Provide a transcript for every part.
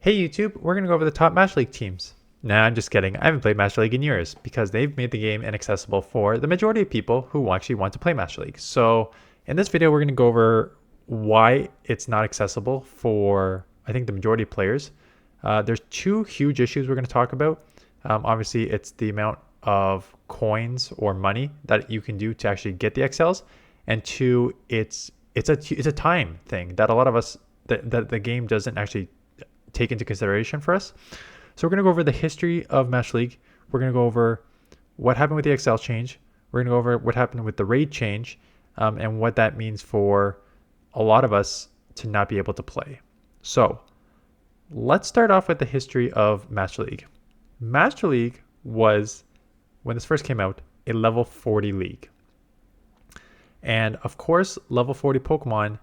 Hey YouTube, we're going to go over the top Match League teams. Nah, I'm just kidding. I haven't played Match League in years because they've made the game inaccessible for the majority of people who actually want to play Match League. So in this video, we're going to go over why it's not accessible for, I think, the majority of players. There's two huge issues we're going to talk about. Obviously, it's the amount of coins or money that you can do to actually get the XLs. And two, it's a time thing that a lot of us, that the game doesn't actually take into consideration for us. So we're going to go over the history of Match League. We're going to go over what happened with the XL change. We're going to go over what happened with the raid change and what that means for a lot of us to not be able to play. So let's start off with the history of Match League. Match League was, when this first came out, a level 40 league. And of course, level 40 Pokemon,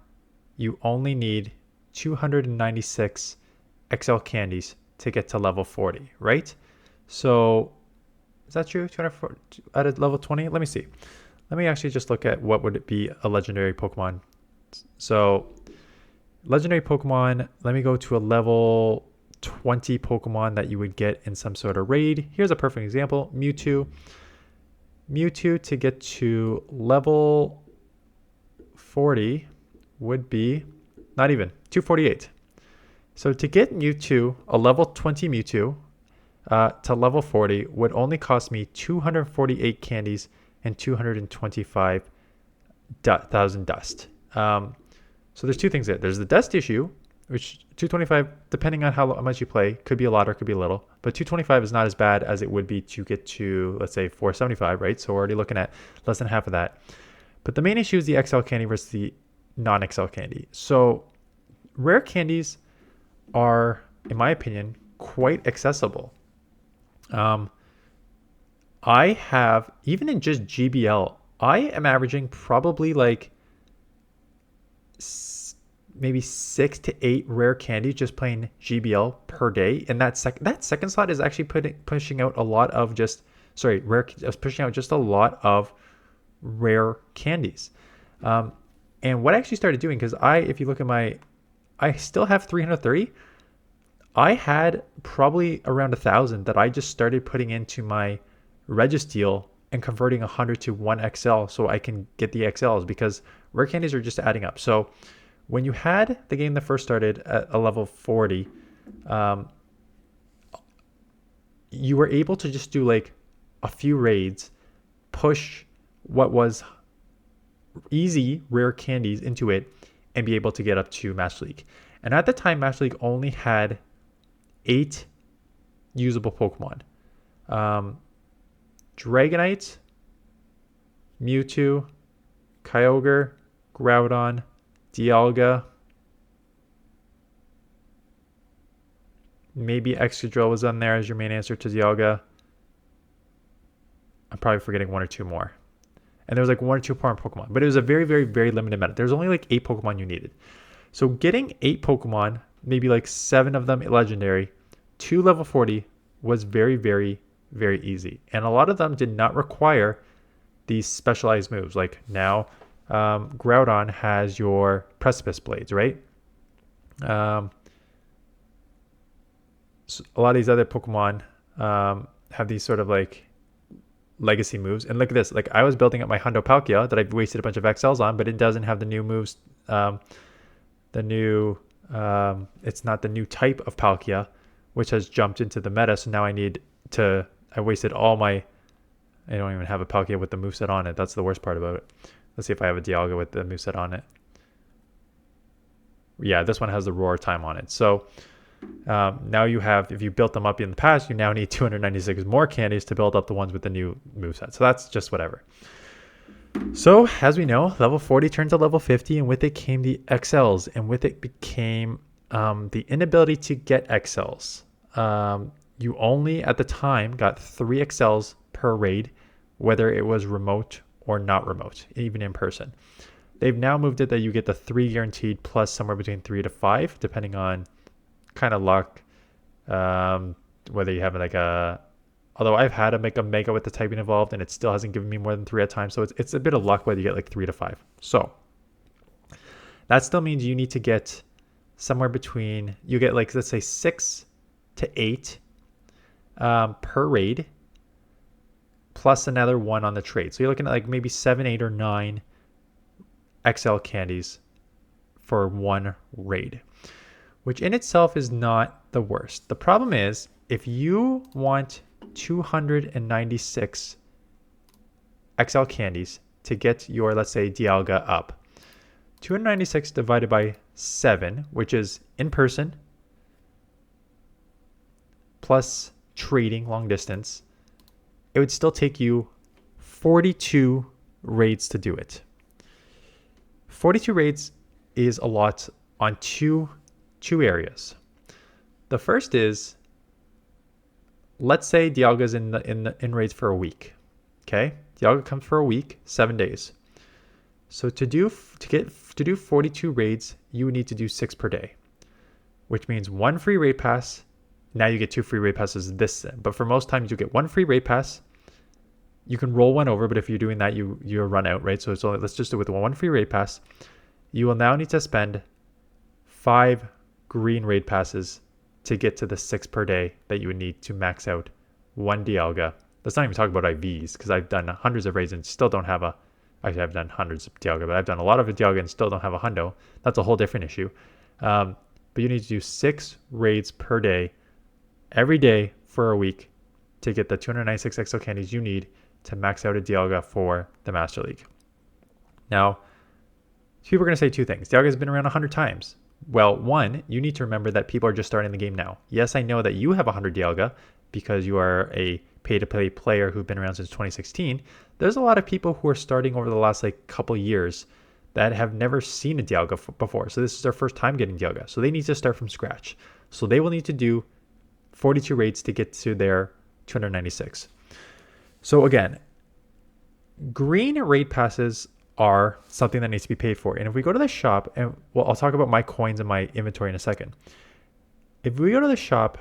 you only need 296 XL candies to get to level 40, right? So is that true? 204 at a level 20? Let me see. Let me actually just look at what would it be a legendary Pokemon. So legendary Pokemon, let me go to a level 20 Pokemon that you would get in some sort of raid. Here's a perfect example, Mewtwo. Mewtwo to get to level 40 would be not even 248. So to get Mewtwo, a level 20 Mewtwo, to level 40 would only cost me 248 candies and 225,000 dust. So there's two things there. There's the dust issue, which 225, depending on how much you play, could be a lot or could be a little. But 225 is not as bad as it would be to get to, let's say, 475, right? So we're already looking at less than half of that. But the main issue is the XL candy versus the non-XL candy. So rare candies are, in my opinion, quite accessible. I have, even in just GBL, I am averaging probably like maybe 6 to 8 rare candies just playing GBL per day. And that second slot is actually pushing out a lot of pushing out just a lot of rare candies. And what I actually started doing, because if you look at I still have 330. I had probably around 1,000 that I just started putting into my Registeel and converting 100 to 1XL so I can get the XLs, because rare candies are just adding up. So when you had the game that first started at a level 40, you were able to just do like a few raids, push what was easy rare candies into it, and be able to get up to Match League. And at the time, Match League only had 8 usable Pokemon. Dragonite, Mewtwo, Kyogre, Groudon, Dialga. Maybe Excadrill was on there as your main answer to Dialga. I'm probably forgetting one or two more. And there was like 1 or 2 more Pokemon. But it was a very, very, very limited amount. There's only like 8 Pokemon you needed. So getting 8 Pokemon, maybe like 7 of them legendary, to level 40 was very, very, very easy. And a lot of them did not require these specialized moves. Like now, Groudon has your Precipice Blades, right? So a lot of these other Pokemon have these sort of like legacy moves. And look at this. Like I was building up my Hundo Palkia that I've wasted a bunch of XLs on, but it doesn't have the new moves. It's not the new type of Palkia, which has jumped into the meta. So now I wasted all I don't even have a Palkia with the moveset on it. That's the worst part about it. Let's see if I have a Dialga with the moveset on it. Yeah, this one has the Roar time on it. So now you have, if you built them up in the past, you now need 296 more candies to build up the ones with the new moveset. So that's just whatever. So as we know, level 40 turned to level 50, and with it came the XLs, and with it became the inability to get XLs. You only at the time got 3 XLs per raid, whether it was remote or not remote, even in person. They've now moved it that you get the 3 guaranteed plus somewhere between 3 to 5, depending on kind of luck, whether you have like although I've had to make a mega with the typing involved and it still hasn't given me more than 3 at a time. So it's a bit of luck whether you get like 3 to 5. So that still means you need to get somewhere between, you get like, let's say 6 to 8 per raid, plus another one on the trade. So you're looking at like maybe 7, 8, or 9 XL candies for one raid, which in itself is not the worst. The problem is, if you want 296 XL candies to get your, let's say, Dialga up, 296 divided by 7, which is in person, plus trading long distance, it would still take you 42 raids to do it. 42 raids is a lot on two areas. The first is, let's say Dialga's in raids for a week. Okay, Dialga comes for a week, 7 days. So to do 42 raids, you would need to do 6 per day, which means 1 free raid pass. Now you get 2 free raid passes but for most times you get 1 free raid pass. You can roll one over, but if you're doing that, you run out, right? So it's only, let's just do it with 1 free raid pass. You will now need to spend 5 green raid passes to get to the 6 per day that you would need to max out 1 Dialga. Let's not even talk about IVs, because I've done hundreds of raids and still don't have actually I've done hundreds of Dialga, but I've done a lot of Dialga and still don't have a hundo. That's a whole different issue. But you need to do 6 raids per day, every day for a week, to get the 296 XL candies you need to max out a Dialga for the Master League. Now, people are going to say 2 things. Dialga's been around 100 times. Well, one, you need to remember that people are just starting the game now. Yes, I know that you have 100 Dialga because you are a pay-to-play player who've been around since 2016. There's a lot of people who are starting over the last couple years that have never seen a Dialga before. So this is their first time getting Dialga. So they need to start from scratch. So they will need to do 42 raids to get to their 296. So again, green raid passes are something that needs to be paid for. And if we go to the shop, and well, I'll talk about my coins and my inventory in a second. If we go to the shop,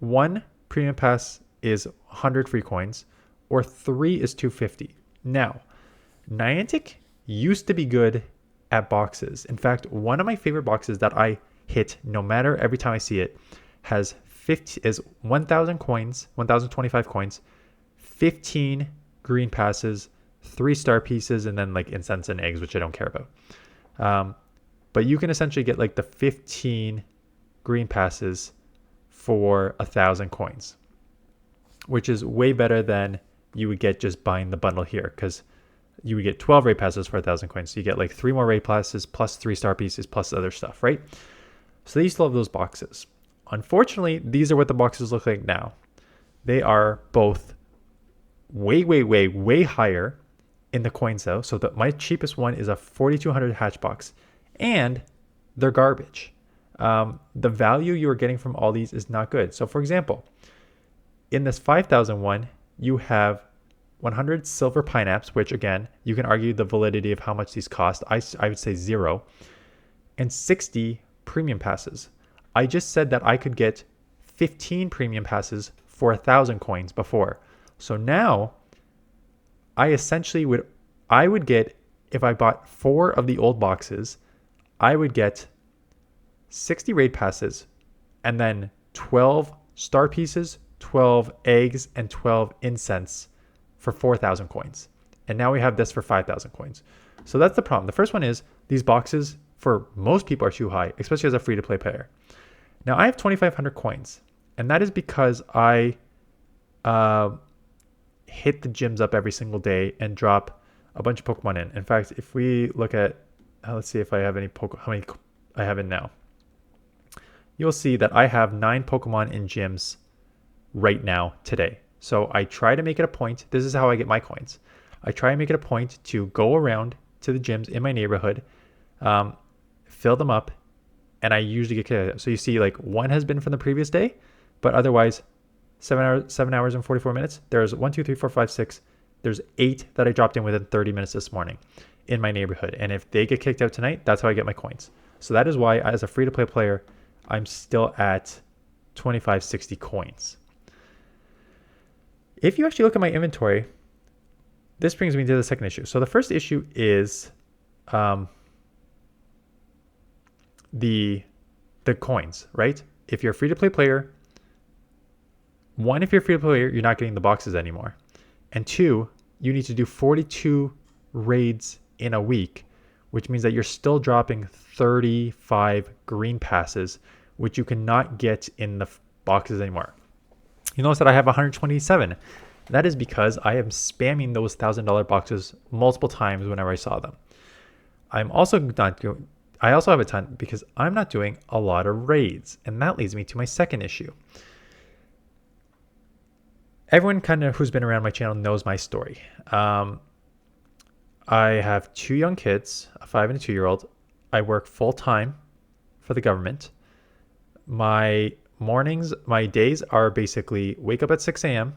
1 premium pass is 100 free coins, or 3 is 250. Now, Niantic used to be good at boxes. In fact, one of my favorite boxes that I hit no matter every time I see it is 1,000 coins, 1,025 coins, 15 green passes, 3 star pieces, and then incense and eggs, which I don't care about. But you can essentially get the 15 green passes for 1,000 coins, which is way better than you would get just buying the bundle here, because you would get 12 raid passes for 1,000 coins. So you get 3 more raid passes plus 3 star pieces plus other stuff, right? So they used to love those boxes. Unfortunately, these are what the boxes look like now. They are both way higher in the coins though. So my cheapest one is a 4,200 hatch box, and they're garbage. The value you are getting from all these is not good. So for example, in this 5,000 one, you have 100 silver pineapples, which again, you can argue the validity of how much these cost. I would say 0, and 60 premium passes. I just said that I could get 15 premium passes for 1,000 coins before. So now I would get, if I bought 4 of the old boxes, I would get 60 raid passes, and then 12 star pieces, 12 eggs, and 12 incense for 4,000 coins. And now we have this for 5,000 coins. So that's the problem. The first one is these boxes for most people are too high, especially as a free-to-play player. Now I have 2,500 coins, and that is because I hit the gyms up every single day and drop a bunch of Pokemon in. In fact, if we look at, let's see if I have how many I have in now. You'll see that I have 9 Pokemon in gyms right now today. So I try to make it a point. This is how I get my coins. I try and make it a point to go around to the gyms in my neighborhood, fill them up, and I usually get kicked. So you see 1 has been from the previous day, but otherwise 7 hours and 44 minutes. There's 1, 2, 3, 4, 5, 6. There's 8 that I dropped in within 30 minutes this morning in my neighborhood. And if they get kicked out tonight, that's how I get my coins. So that is why, as a free-to-play player, I'm still at 2560 coins. If you actually look at my inventory, this brings me to the second issue. So the first issue is the the coins, right? If you're a free-to-play player, one, if you're a free-to-play player, you're not getting the boxes anymore. And two, you need to do 42 raids in a week, which means that you're still dropping 35 green passes, which you cannot get in the boxes anymore. You notice that I have 127. That is because I am spamming those $1,000 boxes multiple times whenever I saw them. I also have a ton because I'm not doing a lot of raids, and that leads me to my second issue. Everyone kind of who's been around my channel knows my story. I have 2 young kids, a 5 and a 2-year-old. I work full time for the government. My days are basically wake up at 6 a.m.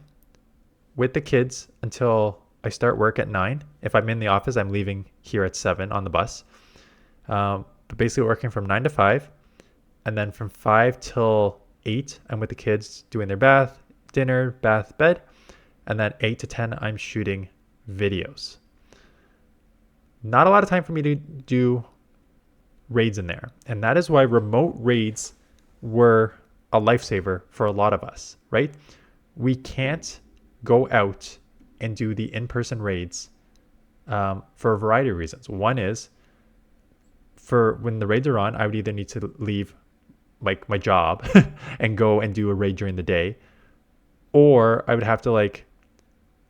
with the kids until I start work at 9. If I'm in the office, I'm leaving here at 7 on the bus. But basically working from 9 to 5. And then from 5 till 8, I'm with the kids doing their bath, dinner, bath, bed. And then 8 to 10, I'm shooting videos. Not a lot of time for me to do raids in there. And that is why remote raids were a lifesaver for a lot of us, right? We can't go out and do the in-person raids for a variety of reasons. One is, for when the raids are on, I would either need to leave like my job and go and do a raid during the day, or I would have to like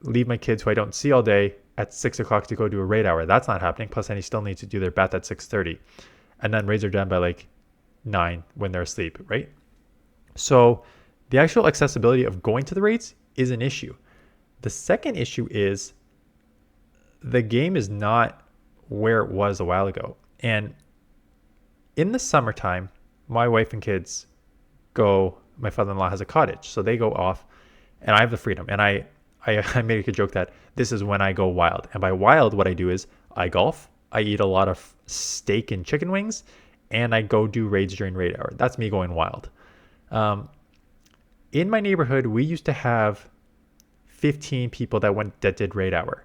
leave my kids who I don't see all day at 6 o'clock to go do a raid hour. That's not happening. Plus, I still need to do their bath at 6:30, and then raids are done by like 9 when they're asleep, right? So the actual accessibility of going to the raids is an issue. The second issue is the game is not where it was a while ago. And in the summertime, my wife and kids my father-in-law has a cottage, so they go off and I have the freedom. And I make a joke that this is when I go wild. And by wild, what I do is I golf, I eat a lot of steak and chicken wings, and I go do raids during raid hour. That's me going wild. In my neighborhood, we used to have 15 people that did raid hour.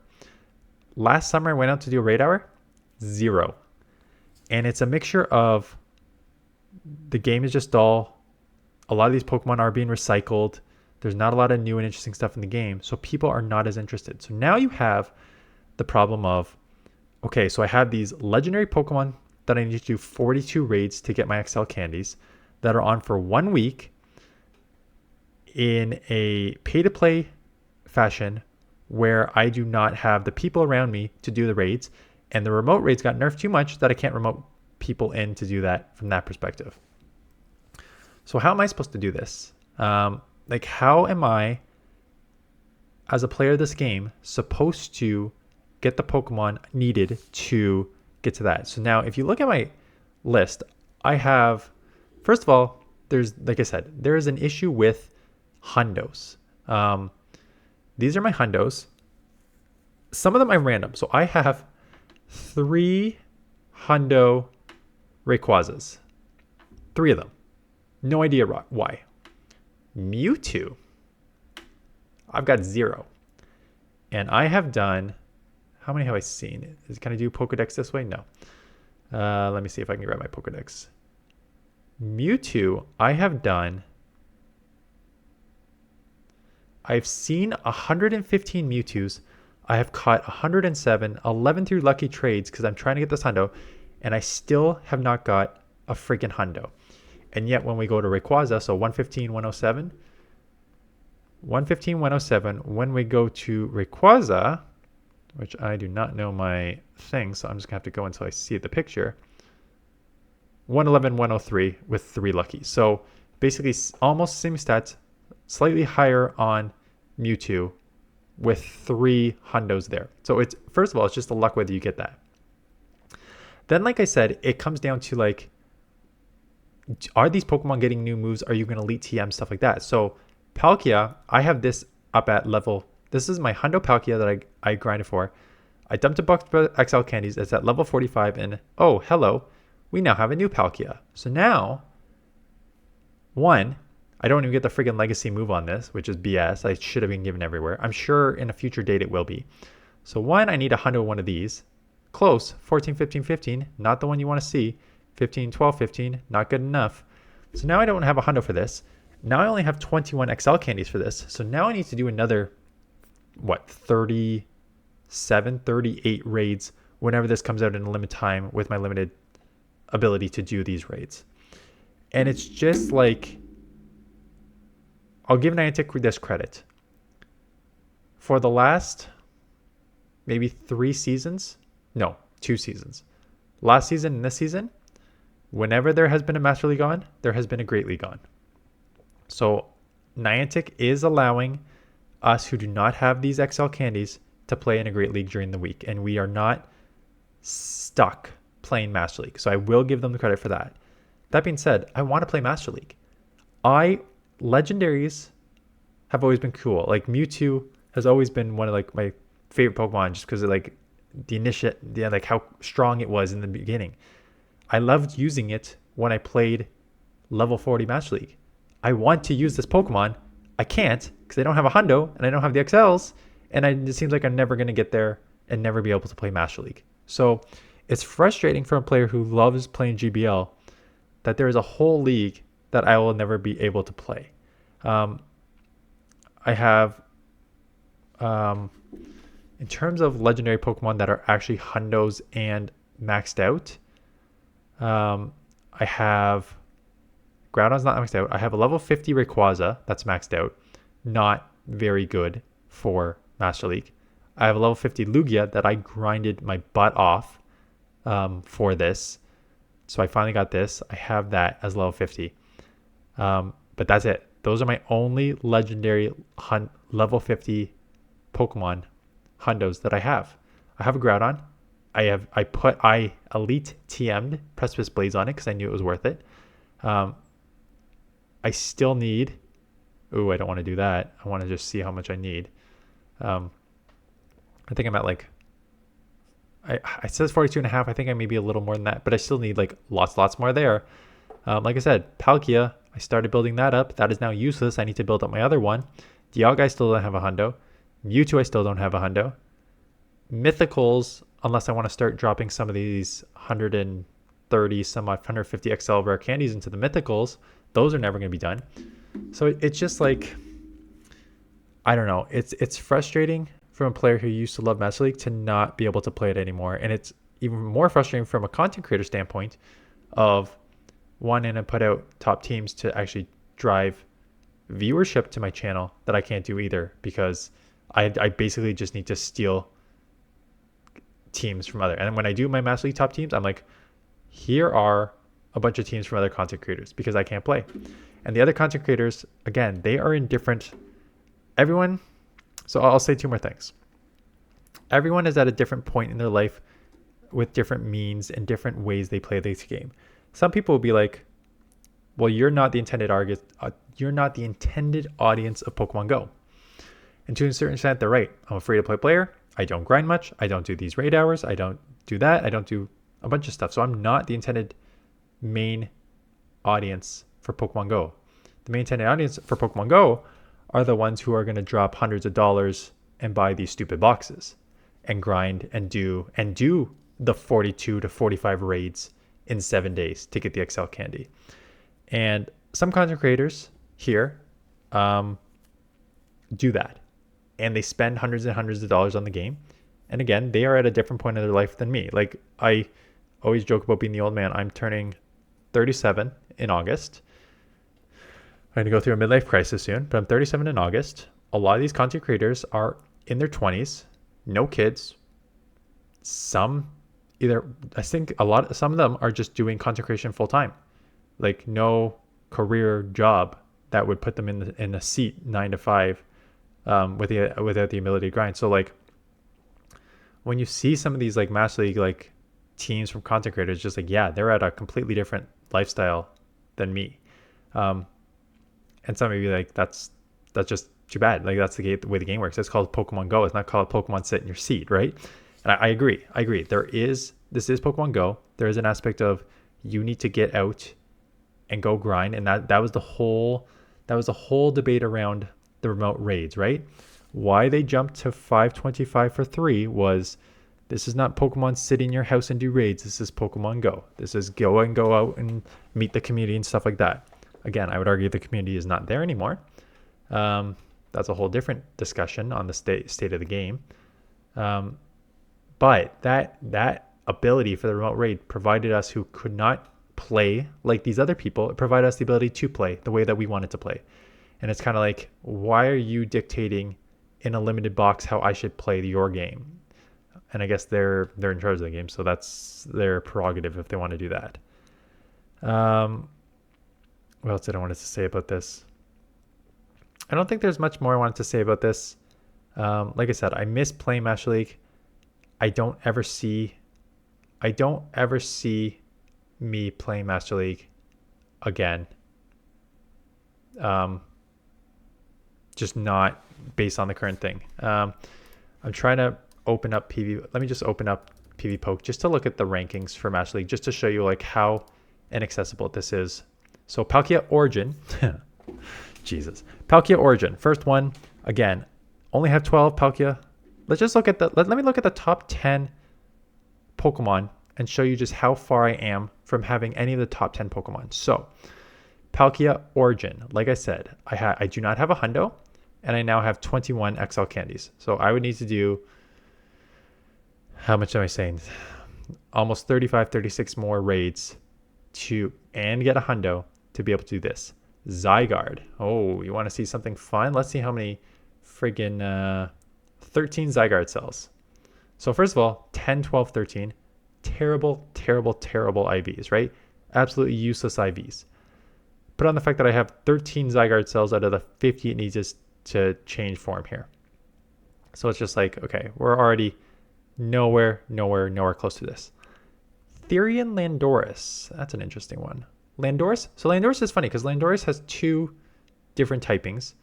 Last summer, I went out to do a raid hour, 0. And it's a mixture of the game is just dull. A lot of these Pokemon are being recycled. There's not a lot of new and interesting stuff in the game, so people are not as interested. So now you have the problem of, okay, so I have these legendary Pokemon that I need to do 42 raids to get my XL candies that are on for 1 week in a pay-to-play fashion where I do not have the people around me to do the raids, and the remote raids got nerfed too much that I can't remote people in to do that from that perspective. So how am I supposed to do this? How am I, as a player of this game, supposed to get the Pokemon needed to get to that? So now, if you look at my list, I have, first of all, like I said, there is an issue with hundos. These are my hundos. Some of them I'm random. So I have 3 hundo Rayquazas. 3 of them. No idea why. Mewtwo, I've got 0. And I have done, how many have I seen? Can I do Pokedex this way? No. Let me see if I can grab my Pokedex. Mewtwo, I've seen 115 Mewtwo's. I have caught 107, 11 through lucky trades because I'm trying to get this hundo, and I still have not got a freaking hundo. And yet when we go to Rayquaza, so 115, 107, when we go to Rayquaza, which I do not know my thing, so I'm just going to have to go until I see the picture, 111, 103 with 3 lucky. So basically almost same stats, slightly higher on Mewtwo with 3 hundos there. So it's, first of all, it's just the luck whether you get that. Then, like I said, it comes down to like, are these Pokemon getting new moves? Are you going to elite TM, stuff like that? So Palkia, I have this up at level, this is my hundo Palkia that I grinded for. I dumped a box of XL candies. It's at level 45, and oh, hello, we now have a new Palkia. So now, 1, I don't even get the friggin' legacy move on this, which is BS. I should have been given everywhere. I'm sure in a future date it will be. So 1, I need a hundo one of these. Close, 14, 15, 15, not the one you want to see. 15, 12, 15, not good enough. So now I don't have a hundo for this. Now I only have 21 XL candies for this. So now I need to do another, 37, 38 raids whenever this comes out in a limited time with my limited ability to do these raids. And it's just like, I'll give Niantic this credit. For the last maybe 2 seasons, last season and this season, whenever there has been a Master League on, there has been a Great League on. So Niantic is allowing us who do not have these XL candies to play in a Great League during the week, and we are not stuck playing Master League. So I will give them the credit for that. That being said, I want to play Master League. Legendaries have always been cool. Like Mewtwo has always been one of like my favorite Pokemon just because of like like how strong it was in the beginning. I loved using it when I played level 40 Master League. I want to use this Pokemon. I can't because I don't have a hundo and I don't have the XLs, and it seems like I'm never going to get there and never be able to play Master League. So it's frustrating for a player who loves playing GBL that there is a whole league that I will never be able to play. I have, in terms of legendary Pokemon that are actually hundos and maxed out, I have, Groudon's not maxed out. I have a level 50 Rayquaza that's maxed out. Not very good for Master League. I have a level 50 Lugia that I grinded my butt off for this. So I finally got this. I have that as level 50. But that's it. Those are my only legendary level 50 Pokemon hundos that I have. I have a Groudon. I elite TM'd Precipice Blaze on it because I knew it was worth it. I still need, I don't want to do that. I want to just see how much I need. I think I'm at like, it says 42.5. I think I may be a little more than that, but I still need like lots more there. Like I said, Palkia, I started building that up. That is now useless. I need to build up my other one. Dialga, I still don't have a hundo. Mewtwo, I still don't have a hundo. Mythicals, unless I want to start dropping some of these 130, some 150 XL rare candies into the mythicals, those are never going to be done. So it's just like, I don't know. It's frustrating from a player who used to love Master League to not be able to play it anymore. And it's even more frustrating from a content creator standpoint of wanting to put out top teams to actually drive viewership to my channel that I can't do either, because I basically just need to steal teams from other. And when I do my Master League top teams, I'm like, here are a bunch of teams from other content creators because I can't play. And the other content creators, again, they are in different, everyone. So I'll say 2 more things. Everyone is at a different point in their life with different means and different ways they play this game. Some people will be like, well, you're not the intended audience of Pokemon Go. And to a certain extent, they're right. I'm a free-to-play player. I don't grind much. I don't do these raid hours. I don't do that. I don't do a bunch of stuff. So I'm not the intended main audience for Pokemon Go. The main intended audience for Pokemon Go are the ones who are going to drop hundreds of dollars and buy these stupid boxes and grind and do the 42 to 45 raids in 7 days to get the XL candy. And some content creators here do that, and they spend hundreds and hundreds of dollars on the game. And again, they are at a different point in their life than me. Like, I always joke about being the old man. I'm turning 37 in August. I'm going to go through a midlife crisis soon, but I'm 37 in August. A lot of these content creators are in their 20s, no kids. Some some of them are just doing content creation full time, like no career job that would put them in a seat 9 to 5 without the ability to grind. So like when you see some of these like Master League like teams from content creators, just like, yeah, they're at a completely different lifestyle than me. And some of you like, that's just too bad. Like that's the way the game works. It's called Pokemon Go. It's not called Pokemon Sit in your seat, right? And I agree. This is Pokemon Go. There is an aspect of you need to get out and go grind. And that was the whole debate around the remote raids, right? Why they jumped to 525 for 3 was, this is not Pokemon sit in your house and do raids. This is Pokemon Go. This is go out and meet the community and stuff like that. Again, I would argue the community is not there anymore. That's a whole different discussion on the state of the game. But that ability for the remote raid provided us who could not play like these other people, it provided us the ability to play the way that we wanted to play. And it's kind of like, why are you dictating in a limited box how I should play your game? And I guess they're in charge of the game, so that's their prerogative if they want to do that. What else did I want to say about this? I don't think there's much more I wanted to say about this. Like I said, I miss playing Master League. I don't ever see me playing Master League again. Just not based on the current thing. I'm trying to open up PV. Let me just open up PV Poke just to look at the rankings for Master League, just to show you like how inaccessible this is. So Palkia Origin, Jesus, Palkia Origin, first one, again, only have 12 Palkia. Let's just look at let me look at the top 10 Pokemon and show you just how far I am from having any of the top 10 Pokemon. So Palkia Origin, like I said, I do not have a hundo, and I now have 21 XL candies. So I would need to do, how much am I saying? Almost 35, 36 more raids and get a hundo to be able to do this. Zygarde. Oh, you want to see something fun? Let's see how many friggin' 13 Zygarde cells. So first of all, 10, 12, 13. Terrible, terrible, terrible IVs, right? Absolutely useless IVs. Put on the fact that I have 13 Zygarde cells out of the 50 it needs to change form here. So it's just like, okay, we're already nowhere close to this. Therian Landorus. That's an interesting one. Landorus. So Landorus is funny because Landorus has two different typings.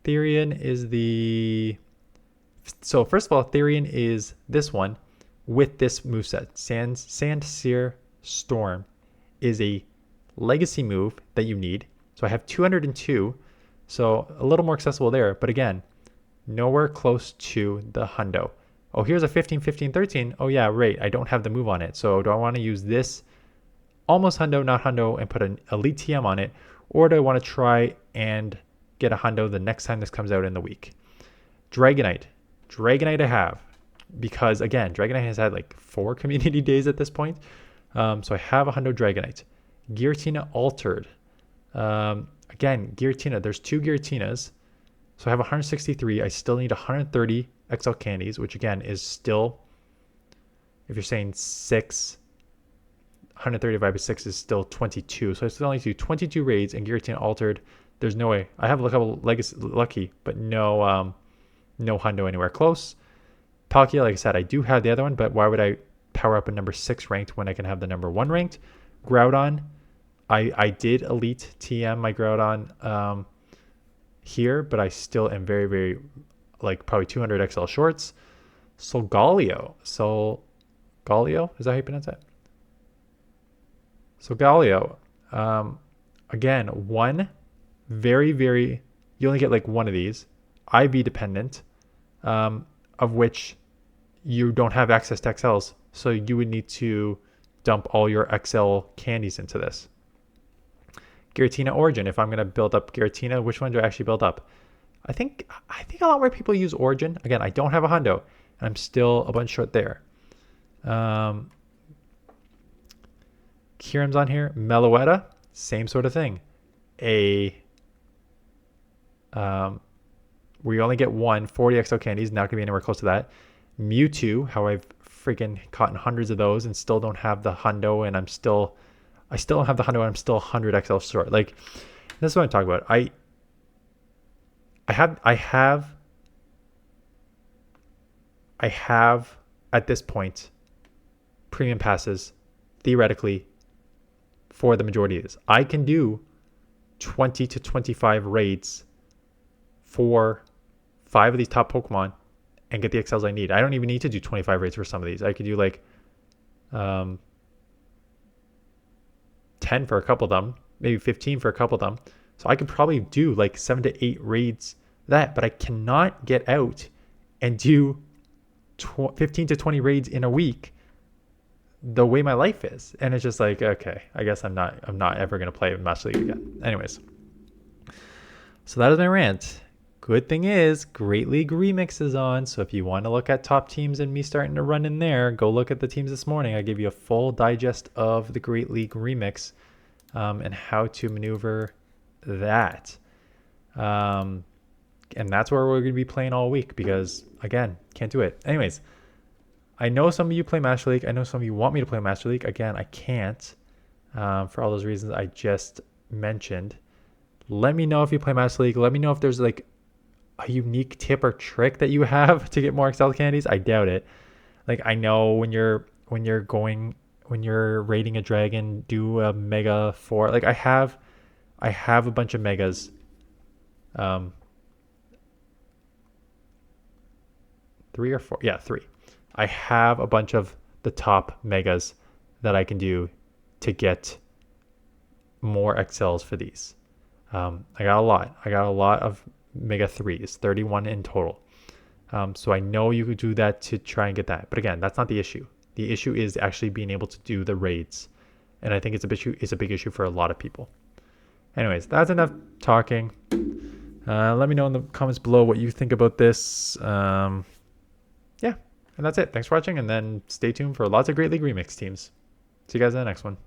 Therian is so first of all, Therian is this one with this moveset. Sandsear Storm is a legacy move that you need. So I have 202. So a little more accessible there. But again, nowhere close to the hundo. Oh, here's a 15, 15, 13. Oh yeah, right. I don't have the move on it. So do I want to use this almost hundo, not hundo, and put an elite TM on it? Or do I want to try and get a hundo the next time this comes out in the week? Dragonite. Dragonite I have. Because again, Dragonite has had like 4 community days at this point. So I have a hundo Dragonite. Giratina Altered. Again, Giratina. There's 2 Giratinas. So I have 163. I still need 130 XL candies, which again is still, if you're saying 6, 130 divided by 6 is still 22. So I still need to do 22 raids, and Giratina Altered, there's no way. I have a couple legacy lucky, but no hundo anywhere close. Palkia, like I said, I do have the other one, but why would I power up a number 6 ranked when I can have the number 1 ranked? Groudon, I did elite TM my Groudon here, but I still am very, very, like probably 200 XL shorts. Solgaleo, is that how you pronounce that? Solgaleo, again, one very, very, you only get like one of these, IV dependent, of which you don't have access to XLs. So you would need to dump all your XL candies into this. Giratina Origin, if I'm going to build up Giratina, which one do I actually build up? I think a lot more people use Origin. Again, I don't have a hundo, and I'm still a bunch short there. Kyurem's on here. Meloetta, same sort of thing. We only get 40 XL candies, not going to be anywhere close to that. Mewtwo, how I've freaking caught hundreds of those and still don't have the hundo, and I still don't have the hundo, and I'm still 100 XL short. Like, this is what I'm talking about. I have at this point premium passes theoretically for the majority of this. I can do 20 to 25 raids for 5 of these top Pokemon and get the XLs I need. I don't even need to do 25 raids for some of these. I could do like 10 for a couple of them, maybe 15 for a couple of them. So I could probably do like 7 to 8 raids but I cannot get out and do 15 to 20 raids in a week the way my life is. And it's just like, okay, I guess I'm not ever gonna play Master League again. Anyways, so that is my rant. Good thing is, Great League Remix is on. So if you want to look at top teams and me starting to run in there, go look at the teams this morning. I gave you a full digest of the Great League Remix and how to maneuver that. And that's where we're going to be playing all week because, again, can't do it. Anyways, I know some of you play Master League. I know some of you want me to play Master League. Again, I can't for all those reasons I just mentioned. Let me know if you play Master League. Let me know if there's like a unique tip or trick that you have to get more Excel candies. I doubt it. Like, I know when you're raiding a dragon, do a mega 4. Like, I have a bunch of megas. 3 or 4. Yeah, 3. I have a bunch of the top megas that I can do to get more XLs for these. I got a lot. I got a lot of mega 3s, 31 in total. So I know you could do that to try and get that. But again, that's not the issue. The issue is actually being able to do the raids. And I think it's a big issue for a lot of people. Anyways, that's enough talking. Let me know in the comments below what you think about this. Yeah, and that's it. Thanks for watching, and then stay tuned for lots of Great League Remix teams. See you guys in the next one.